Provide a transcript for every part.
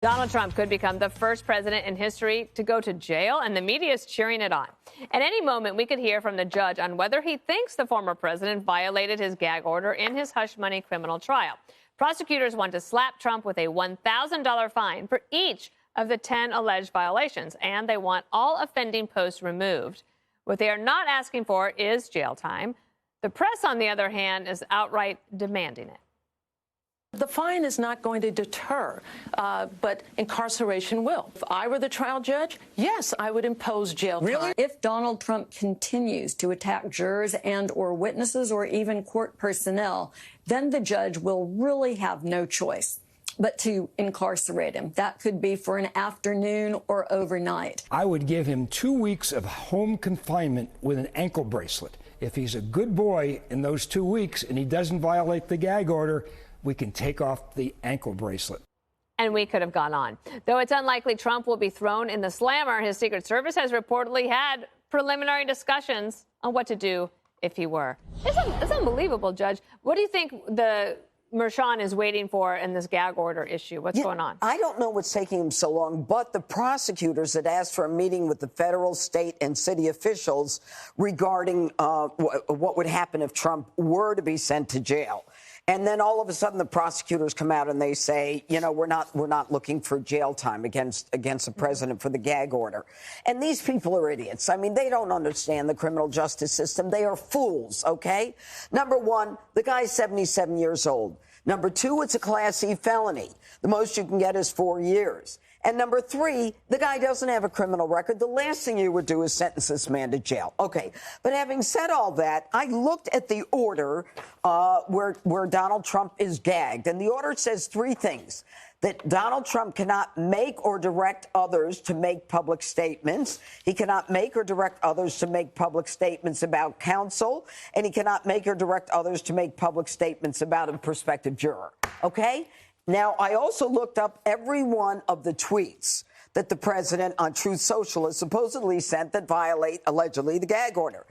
Donald Trump could become the first president in history to go to jail, and the media is cheering it on. At any moment, we could hear from the judge on whether he thinks the former president violated his gag order in his hush money criminal trial. Prosecutors want to slap Trump with a $1,000 fine for each of the 10 alleged violations, and they want all offending posts removed. What they are not asking for is jail time. The press, on the other hand, is outright demanding it. The fine is not going to deter, but incarceration will. If I were the trial judge, yes, I would impose jail time. Really? If Donald Trump continues to attack jurors and or witnesses or even court personnel, then the judge will really have no choice but to incarcerate him. That could be for an afternoon or overnight. I would give him 2 weeks of home confinement with an ankle bracelet. If he's a good boy in those 2 weeks and he doesn't violate the gag order, we can take off the ankle bracelet. And we could have gone on. Though it's unlikely Trump will be thrown in the slammer, his Secret Service has reportedly had preliminary discussions on what to do if he were. It's unbelievable, Judge. What do you think the Merchan is waiting for in this gag order issue? What's going on? I don't know what's taking him so long, but the prosecutors had asked for a meeting with the federal, state, and city officials regarding what would happen if Trump were to be sent to jail. And then all of a sudden the prosecutors come out and they say, you know, we're not looking for jail time against the president for the gag order. And these people are idiots. I mean, they don't understand the criminal justice system. They are fools, okay? Number one, the guy's 77 years old. Number two, it's a Class C felony. The most you can get is 4 years. And number three, the guy doesn't have a criminal record. The last thing you would do is sentence this man to jail. Okay. But having said all that, I looked at the order where Donald Trump is gagged. And the order says three things: that Donald Trump cannot make or direct others to make public statements. He cannot make or direct others to make public statements about counsel. And he cannot make or direct others to make public statements about a prospective juror. Okay? Now, I also looked up every one of the tweets that the president on Truth Social has supposedly sent that violate, allegedly, the gag order.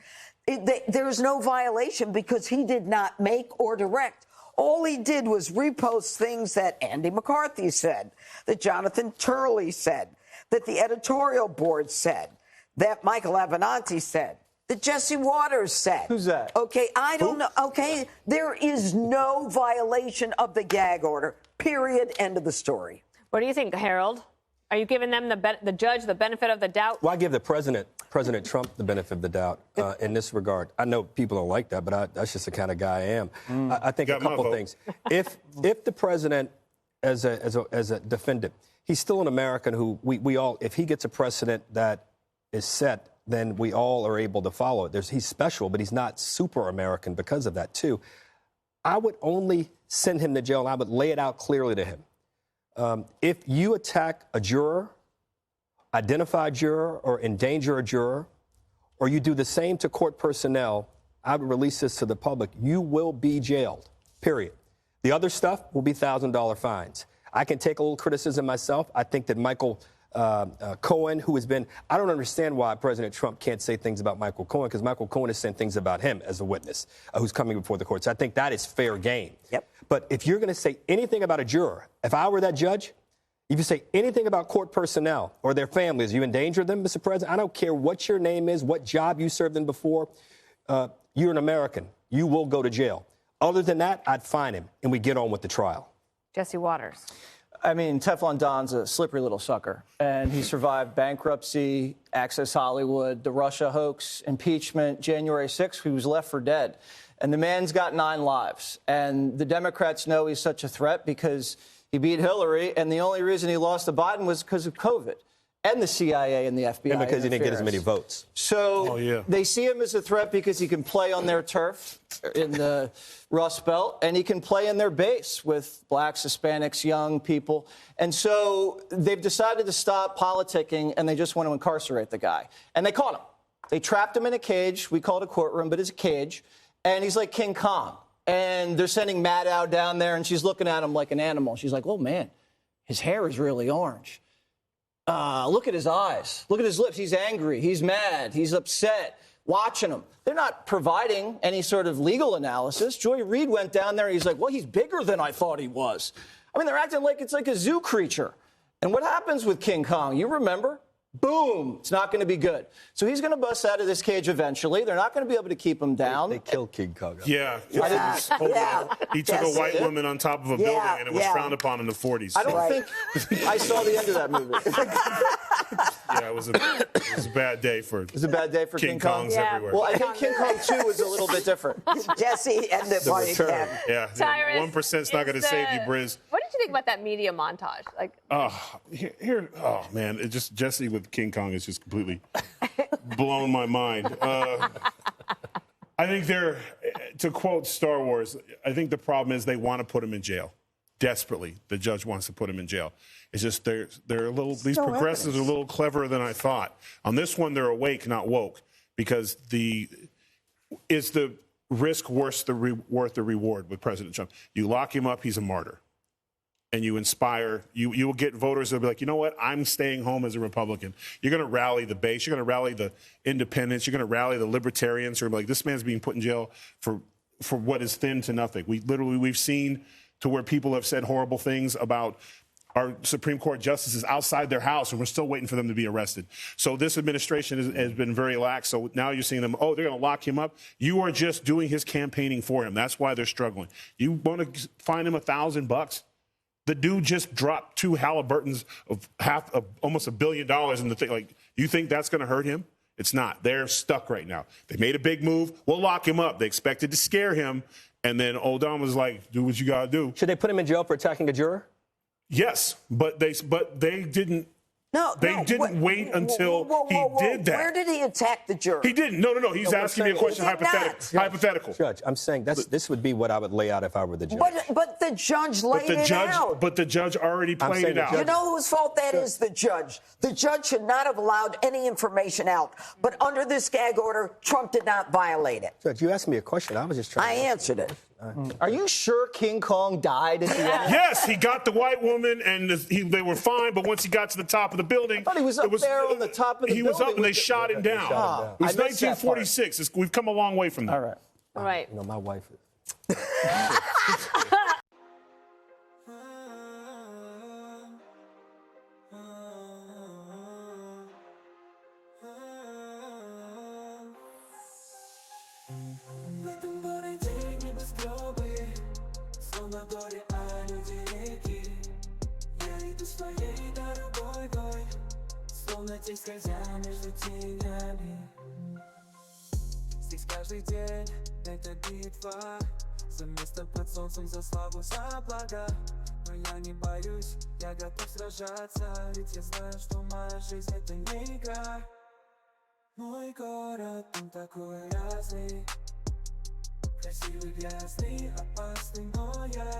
There's no violation because he did not make or direct. All he did was repost things that Andy McCarthy said, that Jonathan Turley said, that the editorial board said, that Michael Avenatti said, that Jesse Waters said. Who's that? Okay, I don't know. Okay, there is no violation of the gag order. Period. End of the story. What do you think, Harold? Are you giving them the judge the benefit of the doubt? Well, I give the President Trump the benefit of the doubt in this regard. I know people don't like that, but that's just the kind of guy I am. I think a couple things. If the president, as a defendant, he's still an American who we all, if he gets a precedent that is set, then we all are able to follow it. He's special, but he's not super American because of that, too. I would only send him to jail, and I would lay it out clearly to him. If you attack a juror, identify a juror, or endanger a juror, or you do the same to court personnel, I would release this to the public. You will be jailed, period. The other stuff will be $1,000 fines. I can take a little criticism myself. I think that Michael Cohen, who has been, I don't understand why President Trump can't say things about Michael Cohen, because Michael Cohen has said things about him as a witness who's coming before the courts. I think that is fair game. Yep. But if you're going to say anything about a juror, if I were that judge, if you say anything about court personnel or their families, you endanger them, Mr. President. I don't care what your name is, what job you served in before. You're an American. You will go to jail. Other than that, I'd fine him, and we get on with the trial. Jesse Waters. I mean, Teflon Don's a slippery little sucker, and he survived bankruptcy, Access Hollywood, the Russia hoax, impeachment, January 6th. He was left for dead. And the man's got 9 lives. And the Democrats know he's such a threat because he beat Hillary, and the only reason he lost to Biden was because of COVID and the CIA and the FBI. And because he didn't get as many votes. So they see him as a threat because he can play on their turf in the Rust Belt, and he can play in their base with blacks, Hispanics, young people. And so they've decided to stop politicking, and they just want to incarcerate the guy. And they caught him. They trapped him in a cage. We call it a courtroom, but it's a cage. And he's like King Kong. And they're sending Maddow down there, and she's looking at him like an animal. She's like, oh, man, his hair is really orange. Look at his eyes. Look at his lips. He's angry. He's mad. He's upset. Watching him. They're not providing any sort of legal analysis. Joy Reid went down there, and he's like, well, he's bigger than I thought he was. I mean, they're acting like it's like a zoo creature. And what happens with King Kong? You remember? Boom! It's not going to be good. So he's going to bust out of this cage eventually. They're not going to be able to keep him down. They killed King Kong. Yeah. He took a white woman on top of a building, and it was frowned upon in the 40s. I don't think I saw the end of that movie. Yeah, it was a bad day for. It was a bad day for King Kong. Kongs everywhere. Well, I think King Kong 2 is a little bit different. Jesse and the body cam. Yeah, Tyrus, 1%'s not going to save you, Briz. What did you think about that media montage? Like, Oh man, it just Jesse with King Kong is just completely blown my mind. I think to quote Star Wars, I think the problem is they want to put him in jail desperately. The judge wants to put him in jail. It's just they're a little. These progressives are a little cleverer than I thought. On this one, they're awake, not woke, because is the risk worth the reward with President Trump? You lock him up, he's a martyr. And you inspire, you will get voters that'll be like, you know what, I'm staying home as a Republican. You're going to rally the base. You're going to rally the independents. You're going to rally the libertarians who are like, this man's being put in jail for what is thin to nothing. We've seen to where people have said horrible things about our Supreme Court justices outside their house, and we're still waiting for them to be arrested. So this administration has been very lax. So now you're seeing them, they're going to lock him up. You are just doing his campaigning for him. That's why they're struggling. You want to fine him $1,000? The dude just dropped 2 Halliburtons of almost $1 billion in the thing. Like, you think that's going to hurt him? It's not. They're stuck right now. They made a big move. We'll lock him up. They expected to scare him. And then O'Donnell was like, do what you got to do. Should they put him in jail for attacking a juror? Yes, but they didn't. They didn't wait until he did that. Where did he attack the juror? He didn't. No. He's asking me a question hypothetical. Judge, I'm saying this would be what I would lay out if I were the judge. But the judge laid it out. But the judge already played it out. You know whose fault that is? The judge. The judge should not have allowed any information out. But under this gag order, Trump did not violate it. Judge, you asked me a question. I was just trying to answered it. Are you sure King Kong died at the end? Yes, he got the white woman, and they were fine. But once he got to the top of the building, I thought he was up there on the top of the building. He was up, and they shot him down. It was 1946. We've come a long way from that. All right. You know, my wife is. Здесь каждый день это битва за место под солнцем, за славу, за благо. Но я не боюсь, я готов сражаться, ведь я знаю, что моя жизнь это не игра. Мой город, он такой разный, красивый, грязный, опасный, но я